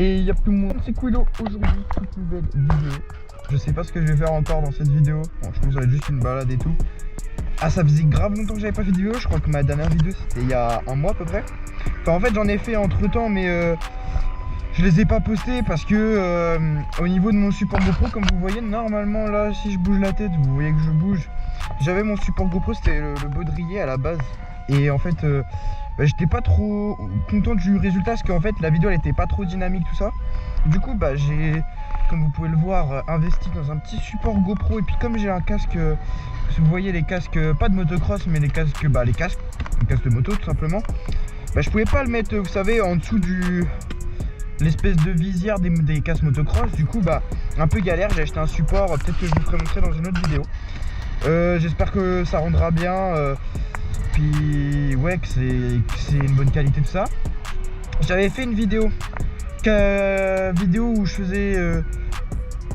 Et il y a plus de monde, c'est Quillo. Aujourd'hui, toute nouvelle vidéo. Je sais pas ce que je vais faire encore dans cette vidéo. Bon, je pense que ça va être juste une balade et tout. Ah, ça faisait grave longtemps que j'avais pas fait de vidéo. Je crois que ma dernière vidéo c'était il y a un mois à peu près. Enfin, en fait, j'en ai fait entre temps, mais je les ai pas postés parce que au niveau de mon support GoPro, comme vous voyez, normalement là, si je bouge la tête, vous voyez que je bouge. J'avais mon support GoPro, c'était le baudrier à la base. Et en fait, j'étais pas trop content du résultat parce qu'en fait, la vidéo elle était pas trop dynamique, tout ça. Du coup, j'ai, comme vous pouvez le voir, investi dans un petit support GoPro. Et puis comme j'ai un casque, vous voyez les casques, pas de motocross, mais les casques, les casques de moto tout simplement. Je pouvais pas le mettre, vous savez, en dessous du l'espèce de visière des casques motocross. Du coup, un peu galère. J'ai acheté un support. Peut-être que je vous ferai montrer dans une autre vidéo. J'espère que ça rendra bien. Puis ouais, que c'est une bonne qualité, tout ça. J'avais fait une vidéo où je faisais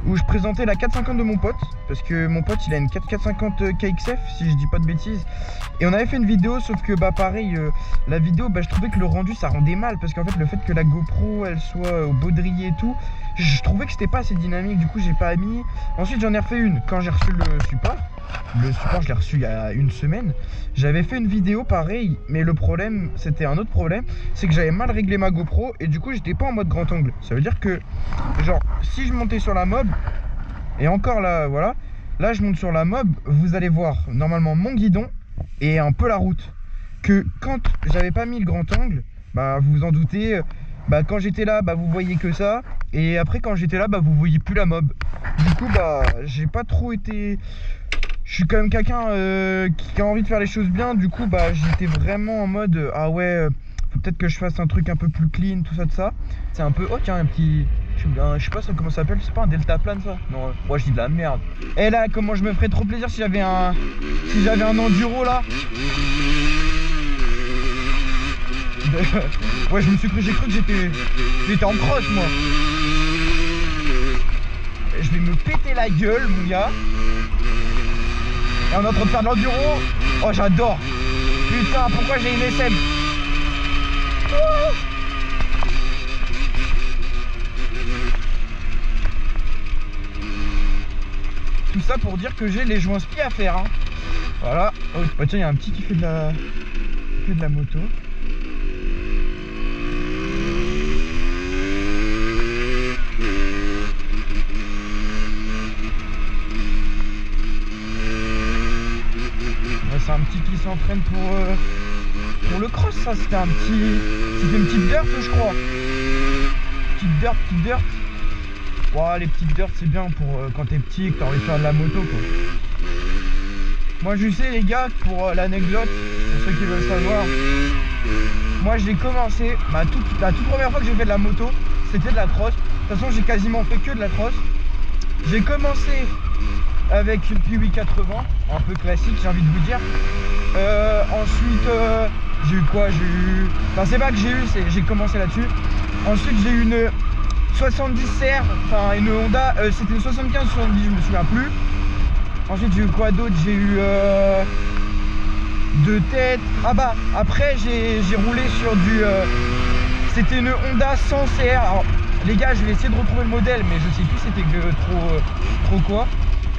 où je présentais la 450 de mon pote, parce que mon pote il a une 450 KXF si je dis pas de bêtises. Et on avait fait une vidéo, sauf que pareil, la vidéo, je trouvais que le rendu ça rendait mal, parce qu'en fait le fait que la GoPro elle soit au baudrier et tout, je trouvais que c'était pas assez dynamique. Du coup j'ai pas mis. Ensuite j'en ai refait une quand j'ai reçu le support. Le support je l'ai reçu il y a une semaine. J'avais fait une vidéo pareil, mais le problème, c'était un autre problème, c'est que j'avais mal réglé ma GoPro et du coup j'étais pas en mode grand angle. Ça veut dire que genre si je montais sur la mob, et encore là voilà, là je monte sur la mob, vous allez voir normalement mon guidon et un peu la route. Que quand j'avais pas mis le grand angle, vous vous en doutez, quand j'étais là vous voyez que ça, et après quand j'étais là vous voyez plus la mob. Du coup j'ai pas trop été. Je suis quand même quelqu'un qui a envie de faire les choses bien. Du coup j'étais vraiment en mode ah ouais, faut peut-être que je fasse un truc un peu plus clean, tout ça. C'est un peu, oh tiens, un petit, je sais pas comment ça s'appelle, c'est pas un deltaplane ça? Non, moi je dis de la merde. Et là, comment je me ferais trop plaisir si j'avais un enduro là. Ouais, j'ai cru que j'étais en cross moi. Je vais me péter la gueule mon gars. Et on est en train de faire de l'enduro. Oh j'adore. Putain, pourquoi j'ai une SM? Tout ça pour dire que j'ai les joints spi à faire, hein. Voilà. Oh, tiens, il y a un petit qui fait de la moto. C'est un petit qui s'entraîne pour le cross, ça. C'était une petite dirt, je crois. Petite dirt. Wow, les petites dirt c'est bien pour quand t'es petit et que t'as envie de faire de la moto quoi. Moi je sais les gars, pour l'anecdote, pour ceux qui veulent savoir, moi j'ai commencé, la toute première fois que j'ai fait de la moto, c'était de la cross. De toute façon j'ai quasiment fait que de la cross. J'ai commencé avec une Piwi 80, un peu classique j'ai envie de vous dire. Ensuite j'ai eu quoi? C'est pas que j'ai commencé là-dessus. Ensuite j'ai eu une 70 CR, enfin une Honda, c'était une 75 70, je me souviens plus. Ensuite j'ai eu quoi d'autre? J'ai eu deux têtes. Après j'ai roulé sur du c'était une Honda 100 CR. Alors les gars, je vais essayer de retrouver le modèle, mais je sais plus c'était trop quoi.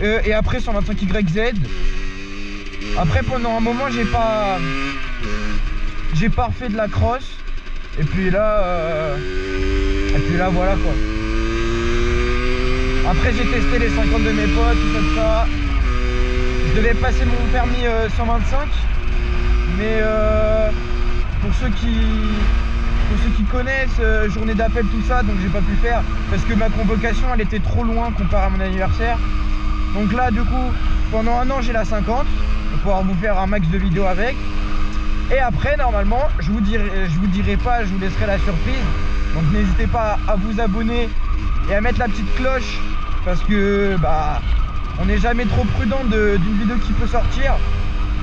Et après 125YZ. Après pendant un moment j'ai pas refait de la cross. Et puis là voilà quoi. Après j'ai testé les 50 de mes potes, tout ça. Je devais passer mon permis 125. Mais pour ceux qui connaissent, journée d'appel, tout ça, donc j'ai pas pu faire. Parce que ma convocation elle était trop loin comparé à mon anniversaire. Donc là du coup, pendant un an j'ai la 50. Pour pouvoir vous faire un max de vidéos avec. Et après normalement, je vous dirai pas, je vous laisserai la surprise. Donc n'hésitez pas à vous abonner et à mettre la petite cloche, parce que on n'est jamais trop prudent d'une vidéo qui peut sortir.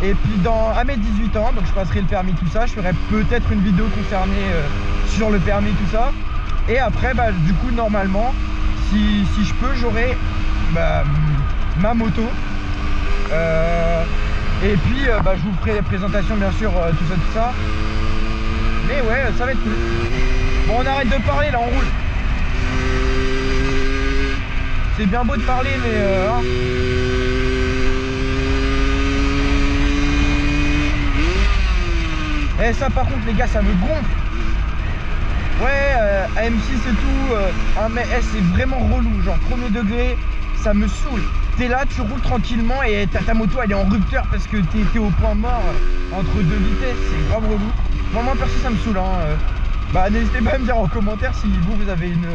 Et puis à mes 18 ans, donc je passerai le permis, tout ça, je ferai peut-être une vidéo concernée sur le permis, tout ça. Et après du coup normalement, si je peux, j'aurai ma moto. Et puis je vous ferai des présentations bien sûr, tout ça. Mais ouais, ça va être cool. Bon, on arrête de parler là, on roule. C'est bien beau de parler, mais hein. Et ça par contre les gars, ça me gonfle. Ouais, AM6 et tout, hein, mais c'est vraiment relou, genre premier degré, ça me saoule. T'es là, tu roules tranquillement et ta moto elle est en rupteur parce que t'es au point mort entre deux vitesses, c'est grave relou. Moi perso ça me saoule, hein. Bah n'hésitez pas à me dire en commentaire si vous avez une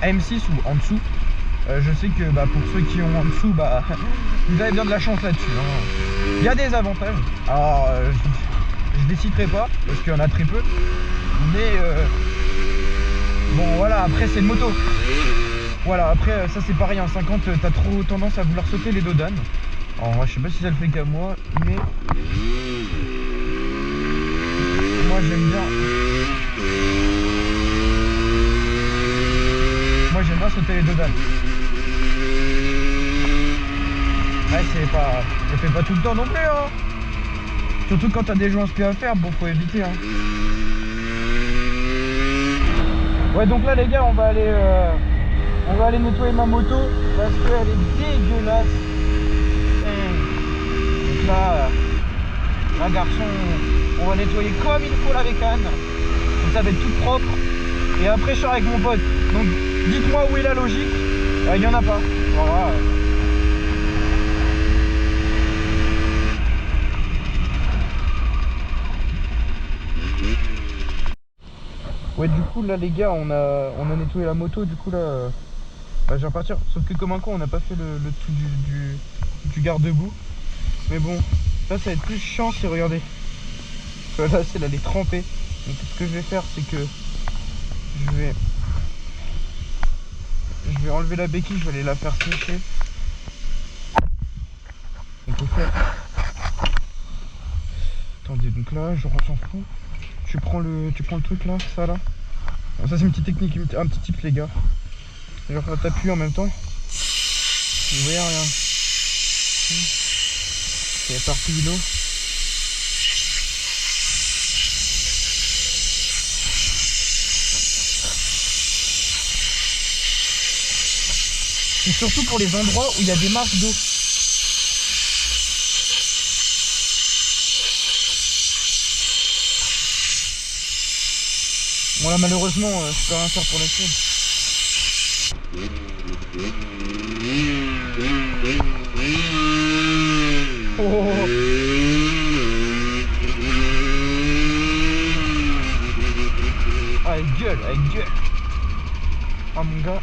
AM6 ou en dessous. Je sais que bah, pour ceux qui ont en dessous, bah vous avez bien de la chance là-dessus, hein. Il y a des avantages, alors je les citerai pas parce qu'il y en a très peu, mais bon voilà, après c'est une moto. Voilà, après ça c'est pareil, en 50 t'as trop tendance à vouloir sauter les dodanes. Alors je sais pas si ça le fait qu'à moi, mais moi j'aime bien. Moi j'aime bien sauter les dodanes. Ouais, je fais pas tout le temps non plus, hein. Surtout quand t'as des joints spé à faire, bon faut éviter, hein. Ouais, donc là les gars, on va aller nettoyer ma moto parce qu'elle est dégueulasse. Donc là garçon, on va nettoyer comme il faut la bécane. Donc ça va être tout propre. Et après je sors avec mon pote. Donc dites-moi où est la logique. Il n'y en a pas. Voilà. Ouais, du coup là les gars, on a nettoyé la moto. Du coup là bah, je vais repartir, sauf que comme un con on n'a pas fait le dessous du garde-boue. Mais bon, là ça va être plus chiant si regardez. Là c'est elle est trempée. Donc ce que je vais faire c'est que je vais enlever la béquille, je vais aller la faire sécher. On peut faire. Attendez, donc là, on s'en fout. Tu prends le truc là, ça là. Bon, ça c'est une petite technique, un petit tip les gars. Genre t'appuies en même temps. Vous voyez rien. C'est éparpillé l'eau. Et surtout pour les endroits où il y a des masses d'eau. Bon là malheureusement je peux rien faire pour la tienne. Oh. Ah elle gueule, Ah mon gars.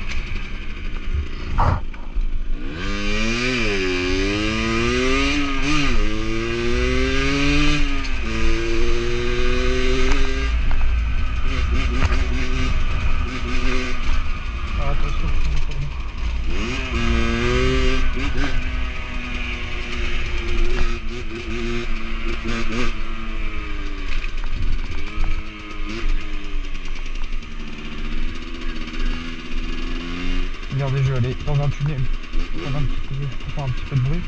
Regardez, je vais aller dans un tunnel pour faire un petit peu de bruit.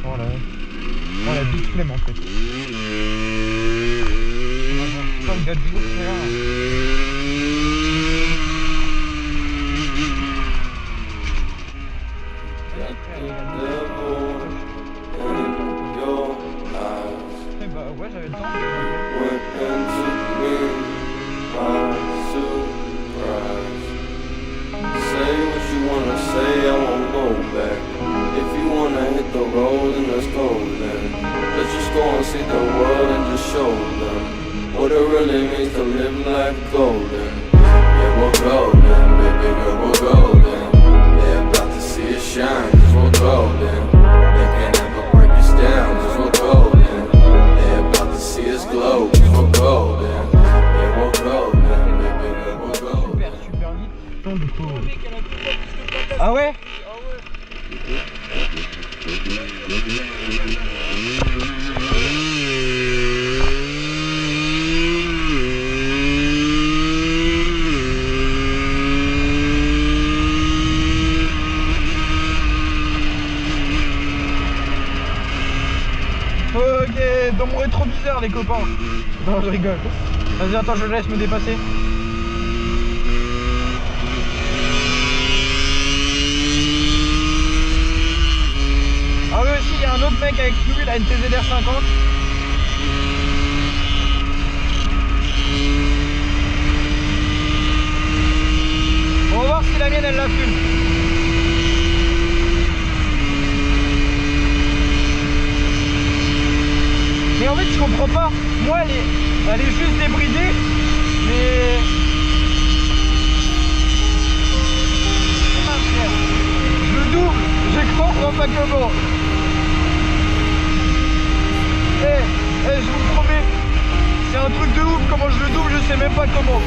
Voilà. Oh la big flemme en fait. Pas le gars de jour, bah ouais, j'avais le temps. Say I won't go back. If you wanna hit the road, then let's go then. Let's just go and see the world and just show them what it really means to live life golden. Yeah, we're golden, baby girl, we're golden. They're about to see us shine, cause we're golden. They can't ever break us down, cause we're golden. They're about to see us glow, cause we're golden. Yeah, we're golden, baby girl, we're golden. Super vite. Du coup. Ah ouais? Ok, dans mon rétroviseur les copains. Non, je rigole. Vas-y, attends, je laisse me dépasser. Ah oui aussi, il y a un autre mec avec nous, il a une TZR 50. On va voir si la mienne elle la fume. Mais en fait je comprends pas. Moi elle est juste débridée. Mais... je double. Je comprends pas comment. Je vous promets. C'est un truc de ouf. Comment je le double, je sais même pas comment.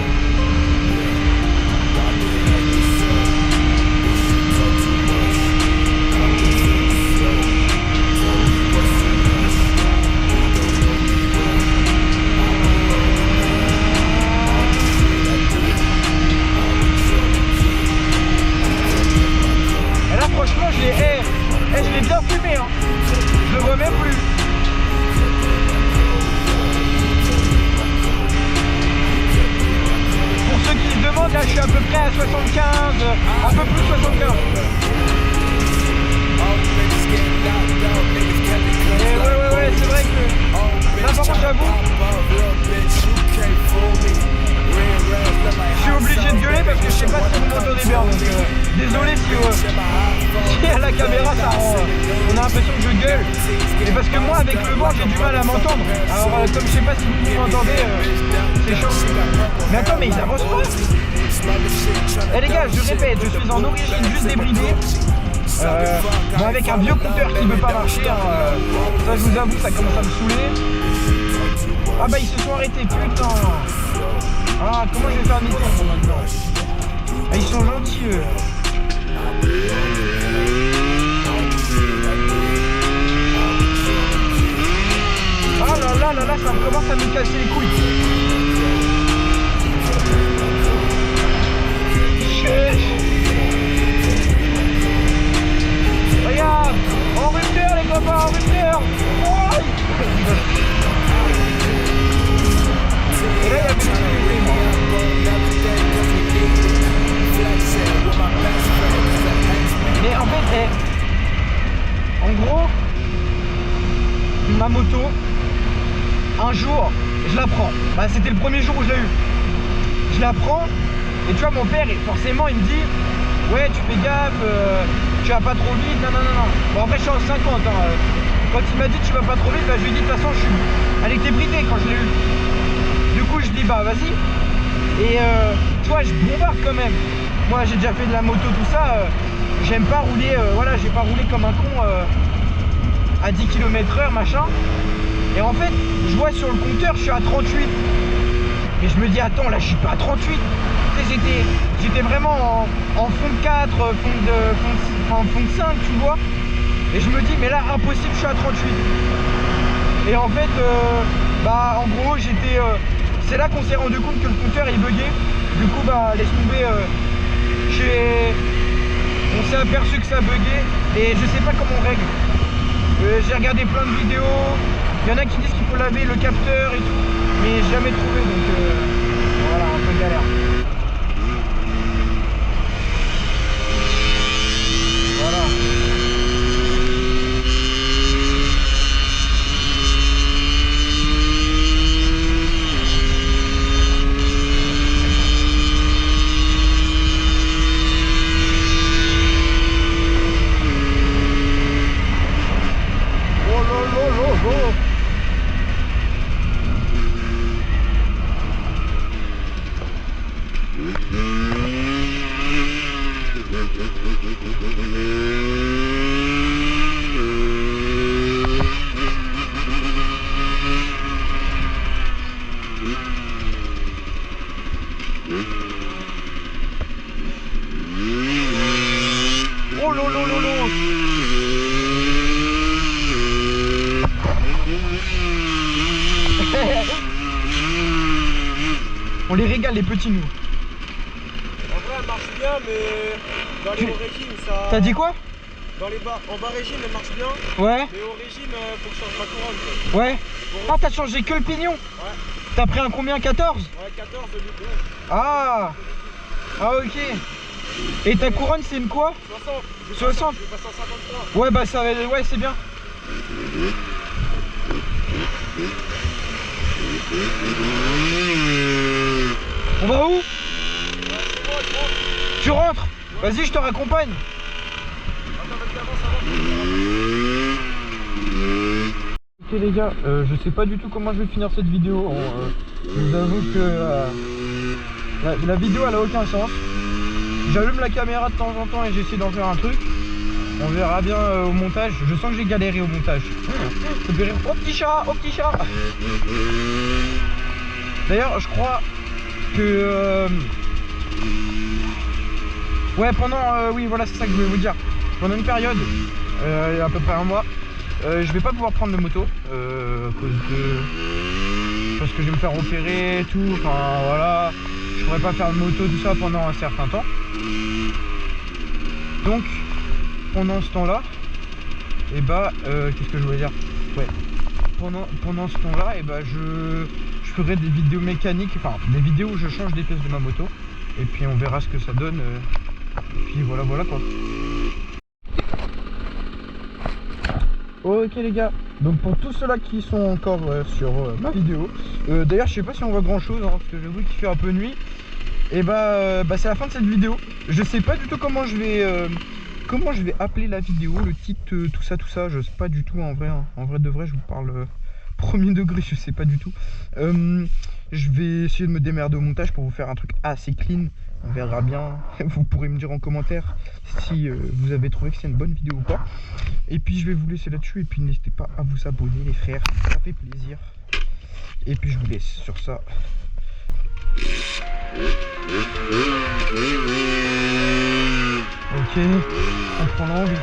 Et là franchement je l'ai bien fumé hein. Je le vois même plus. Pour ceux qui se demandent, là je suis à peu près à 75, un peu plus 75. Et ouais, c'est vrai que là par contre j'avoue, je suis obligé de gueuler parce que je sais pas si vous m'entendez bien, donc désolé si à la caméra ça rend, on a l'impression que je gueule, et parce que moi avec le vent j'ai du mal à m'entendre, alors comme je sais pas si vous m'entendez, c'est chaud. Mais attends, mais ils avancent pas. Eh les gars, je répète, je suis en origine juste débridé. Bon, avec un vieux compteur qui veut pas marcher, hein, ça je vous avoue, ça commence à me saouler. Ah bah ils se sont arrêtés, putain. Ah, comment je vais faire mi-tour maintenant? Ah, ils sont gentils eux. Ah là, ça commence à me casser les couilles. Regarde, en rupture les copains, en rupture. Et là il y a plus de mais en fait, en gros, ma moto, un jour, je la prends. Bah, c'était le premier jour où je l'ai eu. Je la prends, et tu vois, mon père, forcément, il me dit ouais, tu fais gaffe, tu vas pas trop vite, non. Bon, après, je suis en 50. Hein. Quand il m'a dit tu vas pas trop vite, bah, je lui ai dit de toute façon, elle était bridée quand je l'ai eu. Du coup, je dis bah, vas-y. Et tu vois, je bombarde quand même. Moi, j'ai déjà fait de la moto, tout ça. J'aime pas rouler, voilà, j'ai pas roulé comme un con à 10 km/h, machin. Et en fait, je vois sur le compteur, je suis à 38. Et je me dis, attends, là, je suis pas à 38. Tu sais, j'étais vraiment en fond de 4, fond de 5, tu vois. Et je me dis, mais là, impossible, je suis à 38. Et en fait, bah, en gros, c'est là qu'on s'est rendu compte que le compteur, il buguait. Du coup, bah, laisse tomber, on s'est aperçu que ça buguait et je sais pas comment on règle. J'ai regardé plein de vidéos, il y en a qui disent qu'il faut laver le capteur et tout, mais j'ai jamais trouvé, donc voilà, un peu galère. Voilà. Oh lolo. On les régale les petits nous. En vrai elle marche bien mais dans les mauvais films ça... T'as dit quoi? dans les bas. En bas régime, elle marche bien. Ouais. Mais au régime, faut que je change ma couronne. Quoi. Ouais. Ah, t'as changé que le pignon? Ouais. T'as pris un combien? 14? Ouais, 14 de litre. Ah. Ah, ok. Et ta couronne, c'est une quoi? 60. 60. Je vais passer en 53. Ouais, bah ça va. Ouais, c'est bien. On va où? Tu rentres? Vas-y, je te raccompagne. Ok les gars, je sais pas du tout comment je vais finir cette vidéo. Je vous avoue que la vidéo elle a aucun sens. J'allume la caméra de temps en temps et j'essaie d'en faire un truc. On verra bien au montage. Je sens que j'ai galéré au montage. Ça fait rire. Oh petit chat, oh petit chat. D'ailleurs, je crois que ouais, pendant oui, voilà, c'est ça que je voulais vous dire. Pendant une période, il y a à peu près un mois, je vais pas pouvoir prendre de moto parce que je vais me faire opérer et tout. Enfin voilà, je pourrais pas faire de moto tout ça pendant un certain temps. Donc pendant ce temps-là, et bah qu'est-ce que je voulais dire? Ouais. Pendant ce temps-là, et bah je ferai des vidéos mécaniques, enfin des vidéos où je change des pièces de ma moto. Et puis on verra ce que ça donne. Et puis voilà quoi. Ok les gars, donc pour tous ceux-là qui sont encore sur ma vidéo, d'ailleurs je sais pas si on voit grand chose, hein, parce que j'avoue qu'il fait un peu nuit. Et bah c'est la fin de cette vidéo. Je sais pas du tout comment je vais appeler la vidéo, le titre, tout ça, je sais pas du tout en vrai, hein. En vrai de vrai, je vous parle premier degré, je sais pas du tout. Je vais essayer de me démerder au montage pour vous faire un truc assez clean. On verra bien, vous pourrez me dire en commentaire si vous avez trouvé que c'est une bonne vidéo ou pas. Et puis je vais vous laisser là-dessus, et puis n'hésitez pas à vous abonner les frères, ça fait plaisir. Et puis je vous laisse sur ça. Ok, on prend l'angle.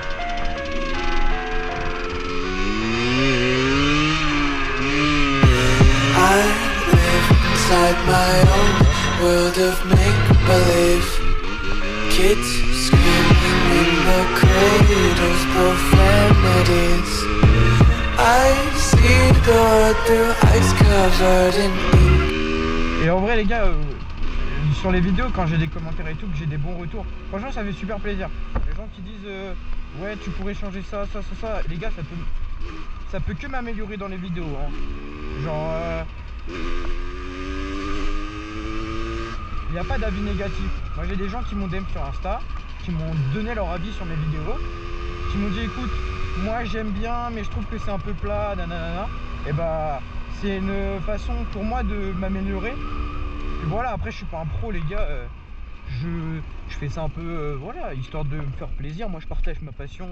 I live inside my own world of make-believe. Kids screaming in the cradles, profanities. I see the world through ice covered in ink. Et en vrai les gars, sur les vidéos quand j'ai des commentaires et tout, que j'ai des bons retours, franchement ça fait super plaisir. Les gens qui disent ouais tu pourrais changer ça, les gars ça peut que m'améliorer dans les vidéos, hein. Genre il n'y a pas d'avis négatif. Moi j'ai des gens qui m'ont DM sur Insta, qui m'ont donné leur avis sur mes vidéos, qui m'ont dit écoute, moi j'aime bien mais je trouve que c'est un peu plat, nanana. Et bah c'est une façon pour moi de m'améliorer. Et voilà, après je suis pas un pro les gars, je fais ça un peu voilà, histoire de me faire plaisir. Moi je partage ma passion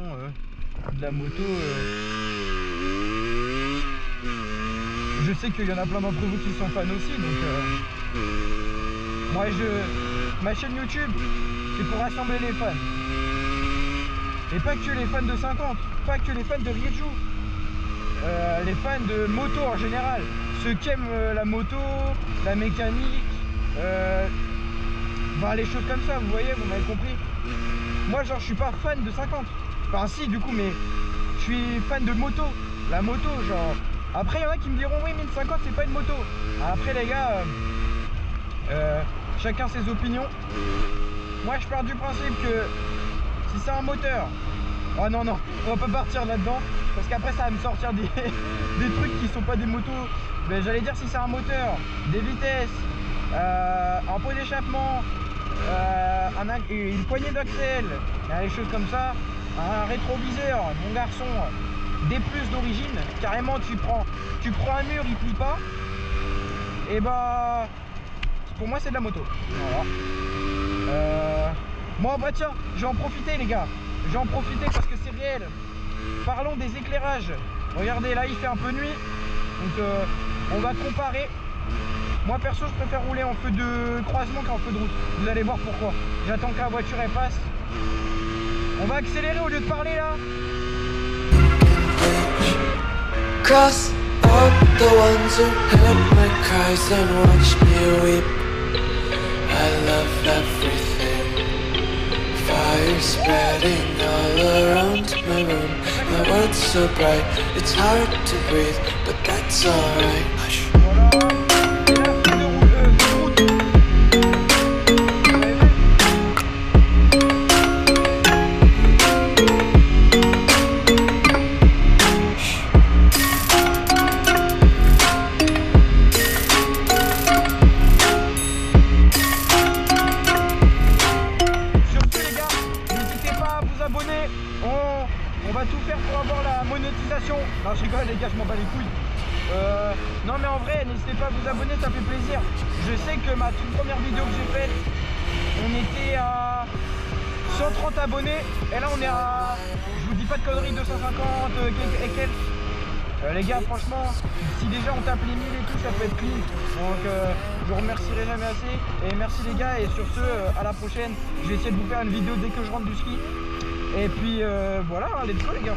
de la moto. Je sais qu'il y en a plein d'entre vous qui sont fans aussi, donc moi ma chaîne YouTube c'est pour rassembler les fans. Et pas que les fans de 50, pas que les fans de Riju, les fans de moto en général, ceux qui aiment la moto, la mécanique, enfin les choses comme ça, vous voyez, vous m'avez compris. Moi genre je suis pas fan de 50, enfin si du coup, mais je suis fan de moto, la moto genre. Après il y en a qui me diront oui mais une 50 c'est pas une moto. Après les gars, chacun ses opinions. Moi je pars du principe que si c'est un moteur, oh non on va pas partir là-dedans parce qu'après ça va me sortir des trucs qui sont pas des motos. Mais j'allais dire si c'est un moteur, des vitesses, un pot d'échappement, une poignée d'axel, des choses comme ça, un rétroviseur, mon garçon, des plus d'origine, carrément tu prends un mur, il plie pas, et bah pour moi c'est de la moto. Voilà. Moi bah tiens, je vais en profiter les gars, je vais en profiter parce que c'est réel. Parlons des éclairages. Regardez là il fait un peu nuit, donc on va comparer. Moi perso je préfère rouler en feu de croisement qu'en feu de route. Vous allez voir pourquoi. J'attends que la voiture elle passe. On va accélérer au lieu de parler là. Cross out the ones who heard my cries and watched me weep. I love everything. fire spreading all around my room. My world's so bright, it's hard to breathe, but that's alright. Hush. On va tout faire pour avoir la monétisation. Non, je rigole les gars, je m'en bats les couilles. Non mais en vrai, n'hésitez pas à vous abonner, ça fait plaisir. Je sais que ma toute première vidéo que j'ai faite, on était à 130 abonnés. Et là on est à, je vous dis pas de conneries, 250 et quelques. Les gars, franchement, si déjà on tape les 1000 et tout, ça peut être clean. Donc je vous remercierai jamais assez. Et merci les gars, et sur ce, à la prochaine. Je vais essayer de vous faire une vidéo dès que je rentre du ski. Et puis voilà, let's go les gars.